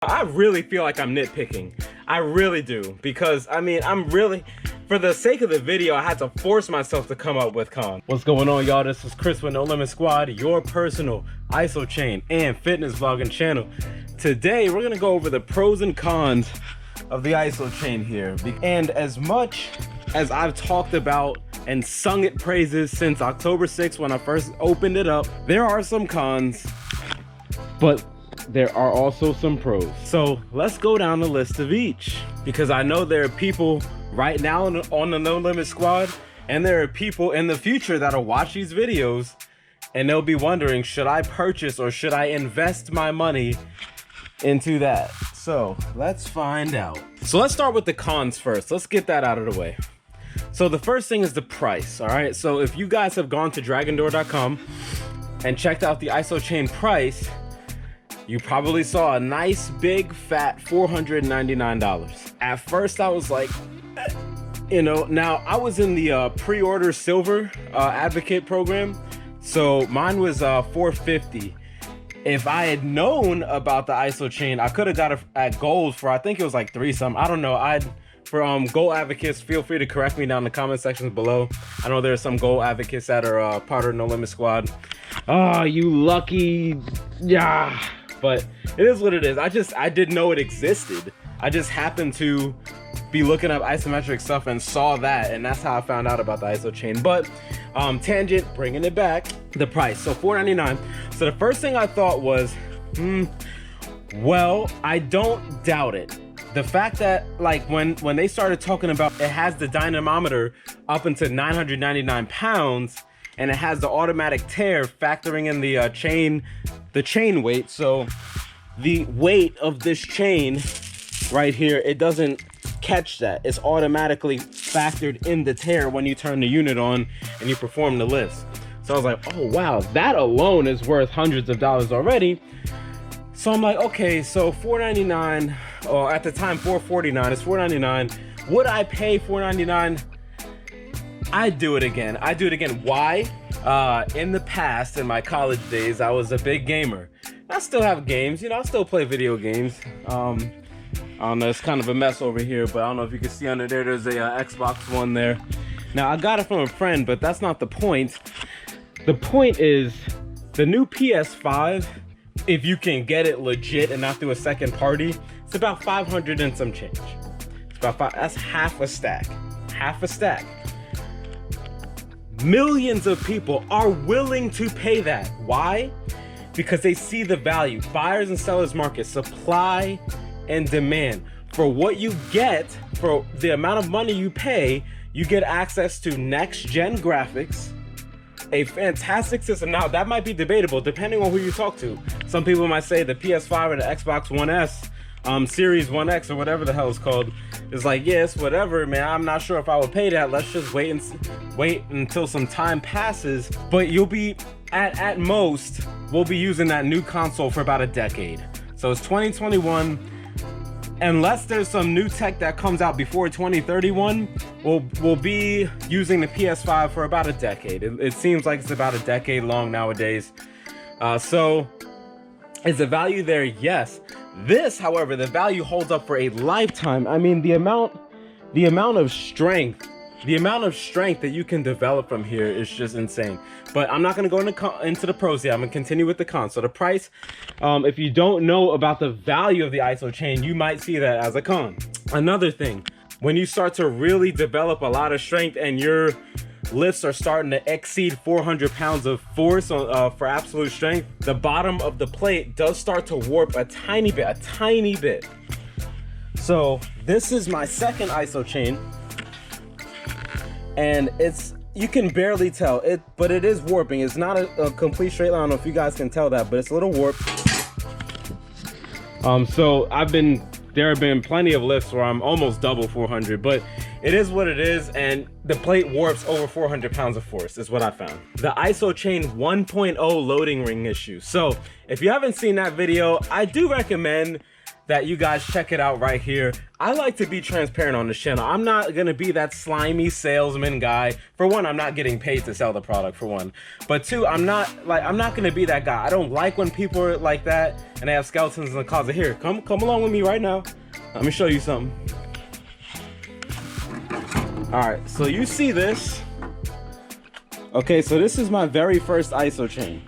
I really feel like I'm nitpicking. I really do, because I mean, for the sake of the video, I had to force myself to come up with cons. What's going on, y'all? This is Chris with NoLimitSquad, your personal Isochain and fitness vlogging channel. Today, we're gonna go over the pros and cons of the Isochain here. And as much as I've talked about and sung it praises since October 6th when I first opened it up, there are some cons, but there are also some pros. So let's go down the list of each, because I know there are people right now on the No Limit Squad, and there are people in the future that'll watch these videos and they'll be wondering, should I purchase or should I invest my money into that? So let's find out. So let's start with the cons first. Let's get that out of the way. So the first thing is the price. All right, so if you guys have gone to dragondoor.com and checked out the Isochain price, you probably saw a nice big fat $499. At first I was like, you know, now I was in the pre-order silver advocate program, so mine was $450. If I had known about the Isochain, I could have got it at gold for, I think it was like $3 something. I don't know. For gold advocates, feel free to correct me down in the comment sections below. I know there are some gold advocates that are part of No Limit Squad. Oh, you lucky. Yeah. But it is what it is. I didn't know it existed. I just happened to be looking up isometric stuff and saw that, and that's how I found out about the Isochain. But tangent, bringing it back, the price. So $499. So the first thing I thought was, well, I don't doubt it. The fact that, like, when they started talking about it has the dynamometer up into 999 pounds, and it has the automatic tear factoring in the chain weight. So the weight of this chain right here, it doesn't catch that. It's automatically factored in the tear when you turn the unit on and you perform the lifts. So I was like, oh wow, that alone is worth hundreds of dollars already. So I'm like, okay, so $499, or at the time $449, it's $499. Would I pay $499? I'd do it again. Why? In the past, in my college days, I was a big gamer. I still have games, you know, I still play video games. I don't know, it's kind of a mess over here, but I don't know if you can see under there, there's a Xbox One there. Now, I got it from a friend, but that's not the point. The point is, the new PS5, if you can get it legit and not through a second party, it's about 500 and some change. It's about that's half a stack. Half a stack. Millions of people are willing to pay that. Why? Because they see the value. Buyers and sellers market, supply and demand. For what you get, for the amount of money you pay, you get access to next gen graphics, a fantastic system. Now that might be debatable depending on who you talk to. Some people might say the PS5 or the Xbox One S, Series 1X or whatever the hell it's called, is like, yes, whatever, man, I'm not sure if I would pay that. Let's just wait until some time passes. But you'll be at most, we'll be using that new console for about a decade. So it's 2021. Unless there's some new tech that comes out before 2031, we'll be using the PS5 for about a decade. It seems like it's about a decade long nowadays. So is the value there? Yes. This, however, the value holds up for a lifetime. I mean, the amount of strength that you can develop from here is just insane. But I'm not going to go into the pros yet. I'm going to continue with the cons. So the price, if you don't know about the value of the Isochain, you might see that as a con. Another thing, when you start to really develop a lot of strength and your lifts are starting to exceed 400 pounds of force for absolute strength, the bottom of the plate does start to warp a tiny bit. So this is my second Isochain, and you can barely tell it, but it is warping. It's not a complete straight line. I don't know if you guys can tell that, but it's a little warped. So there have been plenty of lifts where I'm almost double 400, but it is what it is, and the plate warps over 400 pounds of force is what I found. The Isochain 1.0 loading ring issue. So if you haven't seen that video, I do recommend that you guys check it out right here. I like to be transparent on this channel. I'm not gonna be that slimy salesman guy. For one, I'm not getting paid to sell the product, for one. But two, I'm not gonna be that guy. I don't like when people are like that and they have skeletons in the closet. Here, come along with me right now. Let me show you something. All right, so you see this. Okay, so this is my very first Isochain.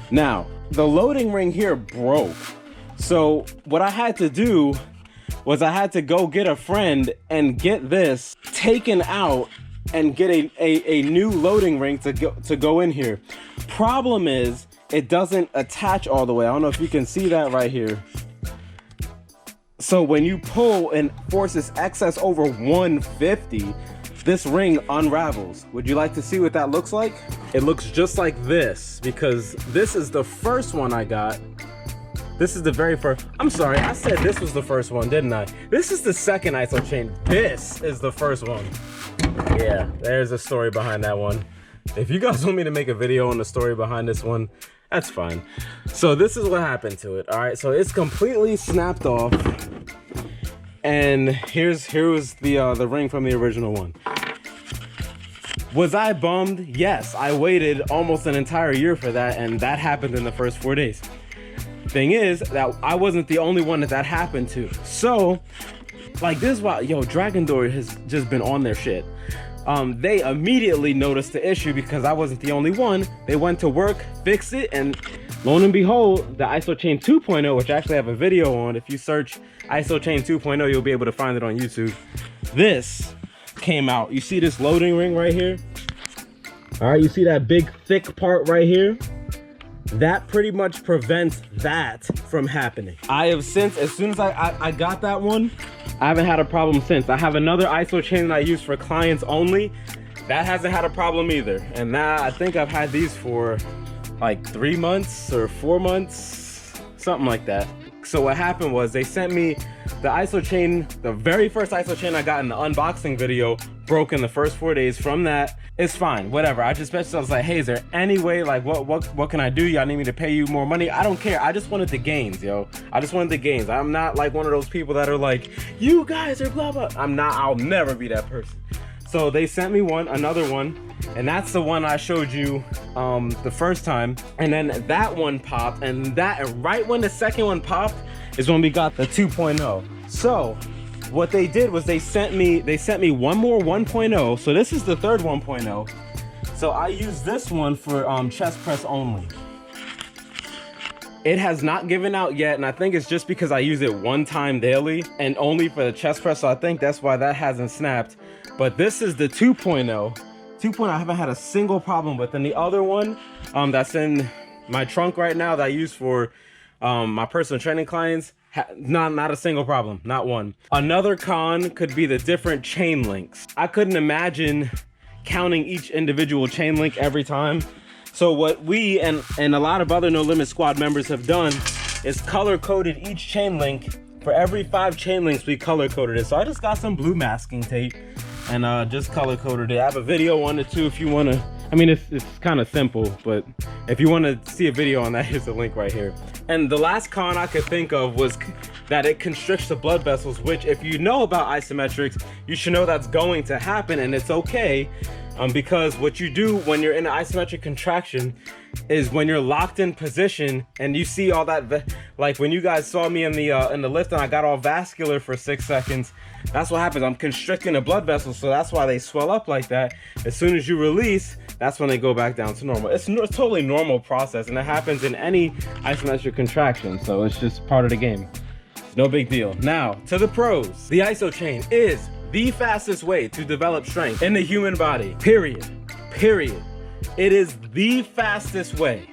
Now, the loading ring here broke. So what I had to do was I had to go get a friend and get this taken out and get a new loading ring to go in here. Problem is, it doesn't attach all the way. I don't know if you can see that right here. So when you pull and forces excess over 150, this ring unravels. Would you like to see what that looks like? It looks just like this, because this is the first one I got. This is the very first. I'm sorry, I said this was the first one, didn't I? This is the second Isochain. This is the first one. Yeah, there's a story behind that one. If you guys want me to make a video on the story behind this one, that's fine. So this is what happened to it. All right, so it's completely snapped off. And here was the ring from the original one. Was I bummed? Yes, I waited almost an entire year for that, and that happened in the first 4 days. Thing is that I wasn't the only one that happened to. So, like, this is why, yo, Dragon Door has just been on their shit. They immediately noticed the issue because I wasn't the only one. They went to work, fixed it, and lo and behold, the Isochain 2.0, which I actually have a video on. If you search Isochain 2.0, you'll be able to find it on YouTube. This came out. You see this loading ring right here? All right, you see that big thick part right here? That pretty much prevents that from happening. I have since, as soon as I got that one, I haven't had a problem since. I have another Isochain that I use for clients only. That hasn't had a problem either. And now I think I've had these for like 3 months or 4 months, something like that. So what happened was they sent me the Isochain, the very first Isochain I got in the unboxing video, broke in the first 4 days. From that, it's fine, whatever. I just messaged, I was like, hey, is there any way, like, what can I do? Y'all need me to pay you more money? I don't care. I just wanted the gains, yo. I just wanted the gains. I'm not like one of those people that are like, you guys are blah, blah. I'm not, I'll never be that person. So they sent me another one, and that's the one I showed you the first time. And then that one popped, and right when the second one popped is when we got the 2.0. So what they did was they sent me one more 1.0. So this is the third 1.0. So I use this one for chest press only. It has not given out yet, and I think it's just because I use it one time daily and only for the chest press. So I think that's why that hasn't snapped. But this is the 2.0. 2.0 I haven't had a single problem with. And the other one that's in my trunk right now that I use for my personal training clients, not a single problem, not one. Another con could be the different chain links. I couldn't imagine counting each individual chain link every time. So what we and a lot of other No Limit Squad members have done is color-coded each chain link. For every 5 chain links, we color-coded it. So I just got some blue masking tape and just color-coded it. I have a video on it too if you want to. I mean, it's kind of simple, but if you want to see a video on that, here's the link right here. And the last con I could think of was that it constricts the blood vessels, which if you know about isometrics, you should know that's going to happen, and it's okay. Because what you do when you're in an isometric contraction is when you're locked in position and you see all that, like when you guys saw me in the lift and I got all vascular for 6 seconds, that's what happens. I'm constricting the blood vessels, so that's why they swell up like that. As soon as you release, that's when they go back down to normal. It's a totally normal process, and it happens in any isometric contraction, so it's just part of the game. It's no big deal. Now, to the pros. The Isochain is the fastest way to develop strength in the human body, period. It is the fastest way.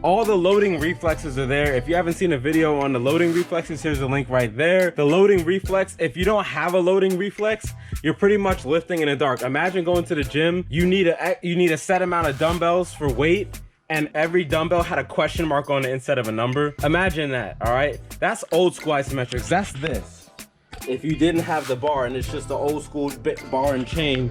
All the loading reflexes are there. If you haven't seen a video on the loading reflexes, here's a link right there. The loading reflex, if you don't have a loading reflex, you're pretty much lifting in the dark. Imagine going to the gym, you need a set amount of dumbbells for weight, and every dumbbell had a question mark on it instead of a number. Imagine that, all right? That's old school isometrics. That's this. If you didn't have the bar and it's just the old school bar and chain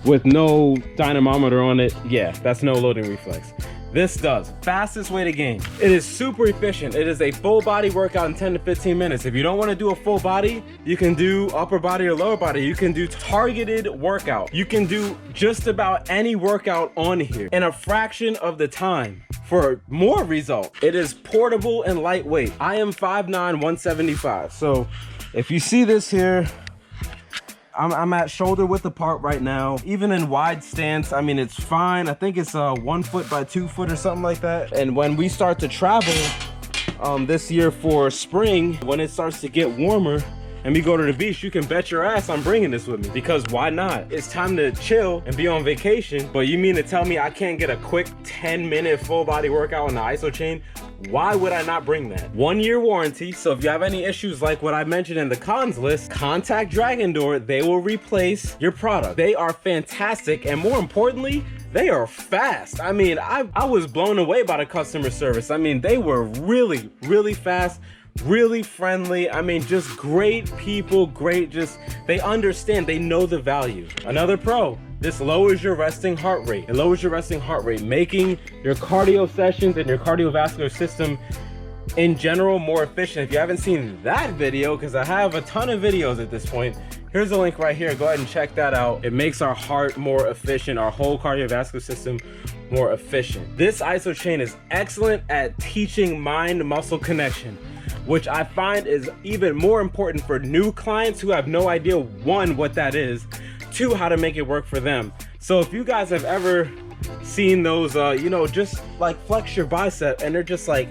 with no dynamometer on it, yeah, that's no loading reflex. this does. Fastest way to gain. It is super efficient. It is a full body workout in 10 to 15 minutes. If you don't want to do a full body, you can do upper body or lower body. You can do targeted workout. You can do just about any workout on here in a fraction of the time for more result. It is portable and lightweight. I am 5'9", 175. So if you see this here, I'm at shoulder width apart right now. Even in wide stance, I mean, it's fine. I think it's 1 foot by 2 foot or something like that. And when we start to travel this year for spring, when it starts to get warmer and we go to the beach, you can bet your ass I'm bringing this with me, because why not? It's time to chill and be on vacation. But you mean to tell me I can't get a quick 10-minute full body workout on the Isochain? Why would I not bring that? 1 year warranty. So if you have any issues like what I mentioned in the cons list, contact Dragon Door. They will replace your product. They are fantastic, and more importantly, they are fast. I mean, I was blown away by the customer service. I mean, they were really, really fast, really friendly. I mean, just great people, great, just, they understand, they know the value. Another pro, this lowers your resting heart rate. It lowers your resting heart rate, making your cardio sessions and your cardiovascular system in general more efficient. If you haven't seen that video, because I have a ton of videos at this point, here's a link right here. Go ahead and check that out. It makes our heart more efficient, our whole cardiovascular system more efficient. This Isochain is excellent at teaching mind-muscle connection, which I find is even more important for new clients who have no idea, one, what that is, two, how to make it work for them. So if you guys have ever seen those, you know, just like flex your bicep and they're just like,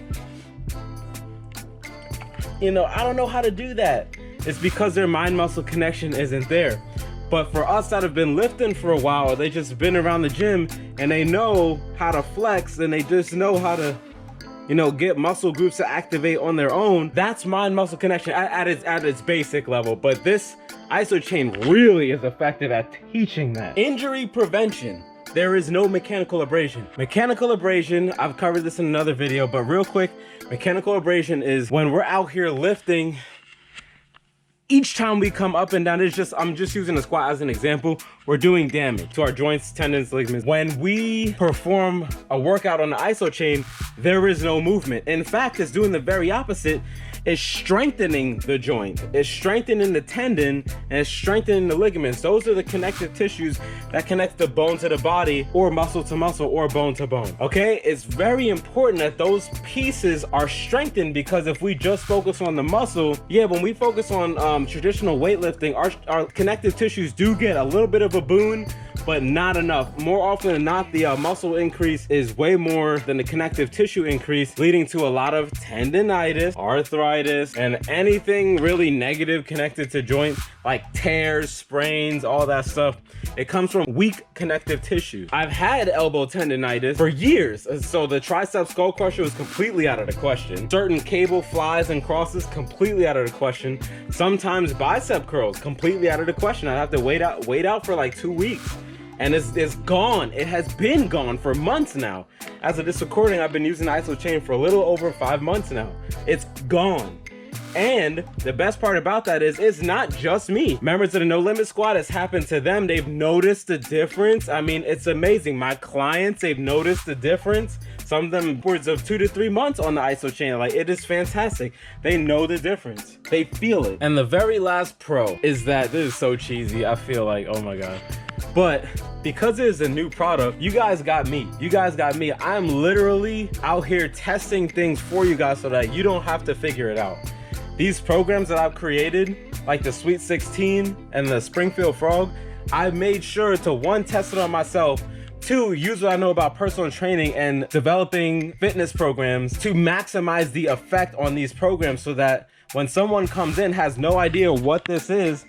you know, I don't know how to do that. It's because their mind-muscle connection isn't there. But for us that have been lifting for a while, they just been around the gym and they know how to flex and they just know how to, you know, get muscle groups to activate on their own. That's mind-muscle connection at its basic level. But this Isochain really is effective at teaching that. Injury prevention. There is no mechanical abrasion. Mechanical abrasion, I've covered this in another video, but real quick, mechanical abrasion is when we're out here lifting, each time we come up and down, it's just, I'm just using the squat as an example, we're doing damage to our joints, tendons, ligaments. When we perform a workout on the Isochain, there is no movement. In fact, it's doing the very opposite. It's strengthening the joint, it's strengthening the tendon, and it's strengthening the ligaments. Those are the connective tissues that connect the bone to the body, or muscle to muscle, or bone to bone. Okay, it's very important that those pieces are strengthened, because if we just focus on the muscle, yeah, when we focus on traditional weightlifting, our connective tissues do get a little bit of a boon, but not enough. More often than not, the muscle increase is way more than the connective tissue increase, leading to a lot of tendonitis, arthritis, and anything really negative connected to joints, like tears, sprains, all that stuff. It comes from weak connective tissue. I've had elbow tendonitis for years, so the tricep skull crusher was completely out of the question. Certain cable flies and crosses, completely out of the question. Sometimes bicep curls, completely out of the question. I'd have to wait out for like 2 weeks. And it's gone. It has been gone for months now. As of this recording, I've been using the Isochain for a little over 5 months now. It's gone. And the best part about that is it's not just me. Members of the No Limit Squad, it's happened to them. They've noticed the difference. I mean, it's amazing. My clients, they've noticed the difference. Some of them upwards of 2 to 3 months on the Isochain. Like, it is fantastic. They know the difference. They feel it. And the very last pro is that, this is so cheesy, I feel like, oh my God. But because it is a new product, you guys got me. You guys got me. I'm literally out here testing things for you guys so that you don't have to figure it out. These programs that I've created, like the Sweet 16 and the Springfield Frog, I've made sure to, one, test it on myself, two, use what I know about personal training and developing fitness programs to maximize the effect on these programs, so that when someone comes in, has no idea what this is,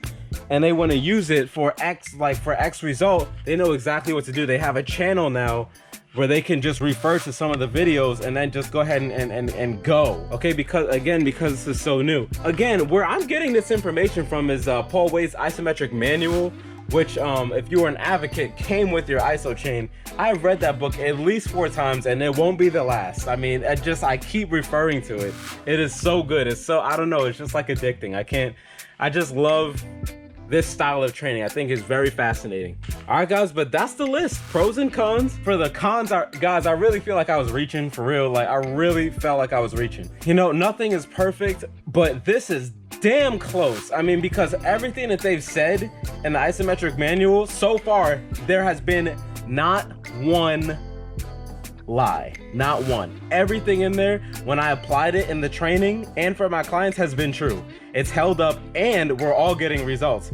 and they want to use it for X result, they know exactly what to do. They have a channel now where they can just refer to some of the videos and then just go ahead and go. Okay, because this is so new. Again, where I'm getting this information from is Paul Wade's Isometric Manual, which if you were an advocate, came with your Isochain. I've read that book at least 4 times, and it won't be the last. I mean, I keep referring to it. It is so good. It's so, I don't know, it's just like addicting. I just love this style of training. I think is very fascinating. All right, guys, but that's the list. Pros and cons. For the cons, guys, I really feel like I was reaching for real. Like, I really felt like I was reaching. You know, nothing is perfect, but this is damn close. I mean, because everything that they've said in the isometric manual so far, there has been not one lie, not one. Everything in there, when I applied it in the training and for my clients, has been true. It's held up and we're all getting results.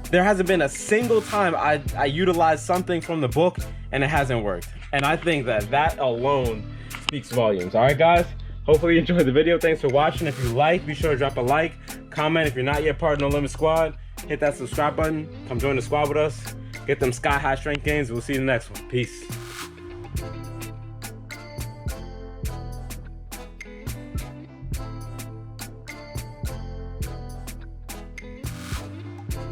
There hasn't been a single time I utilized something from the book and it hasn't worked. And I think that alone speaks volumes. All right, guys, hopefully you enjoyed the video. Thanks for watching. If you like, be sure to drop a like, comment. If you're not yet part of No Limit Squad, hit that subscribe button. Come join the squad with us. Get them sky high strength gains. We'll see you in the next one. Peace.